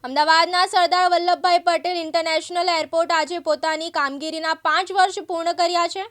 અમદાવાદના Sardar Vallabhbhai Patel international airport આજે પોતાની કામગીરીના 5 વર્ષ પૂર્ણ કર્યા છે।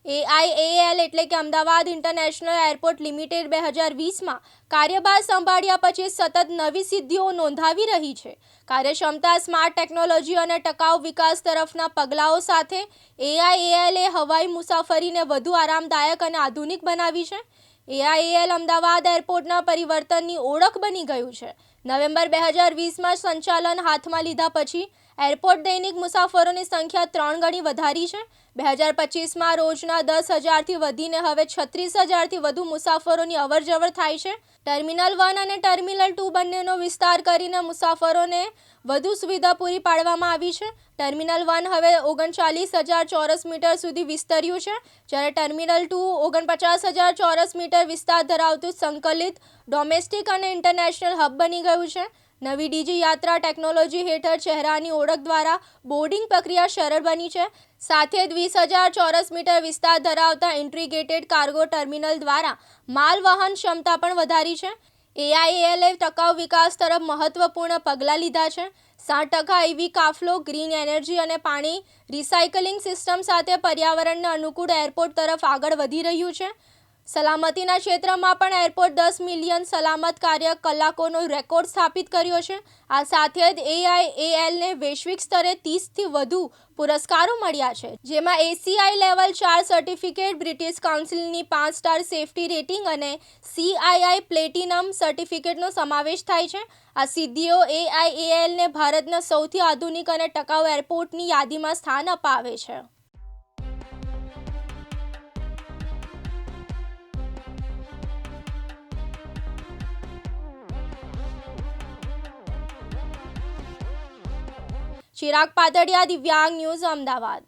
AIAL એટલે કે અમદાવાદ ઇન્ટરનેશનલ એરપોર્ટ લિમિટેડ 2020માં કાર્યભાર સંભાળ્યા પછી સતત નવી સિદ્ધિઓ નોંધાવી રહી છે। કાર્યક્ષમતા, સ્માર્ટ ટેકનોલોજી અને ટકાઉ વિકાસ તરફના પગલાઓ સાથે AIALએ હવાઈ મુસાફરીને વધુ આરામદાયક અને આધુનિક બનાવી છે। AIAL અમદાવાદ એરપોર્ટના પરિવર્તનની ઓળખ બની ગયું છે। નવેમ્બર 2020માં સંચાલન હાથમાં લીધા પછી એરપોર્ટ દૈનિક મુસાફરોની સંખ્યા 3 ગણી વધારી છે। 2025માં રોજના 10,000થી વધીને હવે 36,000થી વધુ મુસાફરોની અવરજવર થાય છે। ટર્મિનલ 1 અને ટર્મિનલ 2 બંનેનો વિસ્તાર કરીને મુસાફરોને વધુ સુવિધા પૂરી પાડવામાં આવી છે। ટર્મિનલ 1 હવે 39,000 ચોરસ મીટર સુધી વિસ્તર્યું છે, જ્યારે ટર્મિનલ 2 49,000 ચોરસ મીટર વિસ્તાર ધરાવતું સંકલિત ડોમેસ્ટિક અને ઇન્ટરનેશનલ હબ બની ગયું છે। નવી ડીજી યાત્રા ટેકનોલોજી હેઠળ ચહેરાની ઓળખ દ્વારા બોર્ડિંગ પ્રક્રિયા સરળ બની છે। સાથે 20,000 ચોરસ મીટર વિસ્તાર ધરાવતા ઇન્ટિગ્રેટેડ કાર્ગો ટર્મિનલ દ્વારા માલ વહન ક્ષમતા પણ વધારી છે। AIALએ ટકાઉ વિકાસ તરફ મહત્વપૂર્ણ પગલાં લીધા છે। 60% EV કાફલો, ગ્રીન એનર્જી અને પાણી રિસાયકલિંગ સિસ્ટમ સાથે પર્યાવરણને અનુકૂળ એરપોર્ટ તરફ આગળ વધી રહ્યું છે। સલામતીના ક્ષેત્રમાં પણ એરપોર્ટ 10 મિલિયન સલામત કાર્ય કલાકોનો રેકોર્ડ સ્થાપિત કર્યો છે। આ સાથે જ AIALને વૈશ્વિક સ્તરે 30થી વધુ પુરસ્કારો મળ્યા છે, જેમાં ACI લેવલ 4 સર્ટિફિકેટ, બ્રિટિશ કાઉન્સિલની 5 સ્ટાર સેફ્ટી રેટિંગ અને CII પ્લેટિનમ સર્ટિફિકેટનો સમાવેશ થાય છે। આ સિદ્ધિઓ AIALને ભારતના સૌથી આધુનિક અને ટકાઉ એરપોર્ટની યાદીમાં સ્થાન અપાવે છે। ચિરાગ પાતળિયા, દિવ્યાંગ ન્યૂઝ, અમદાવાદ।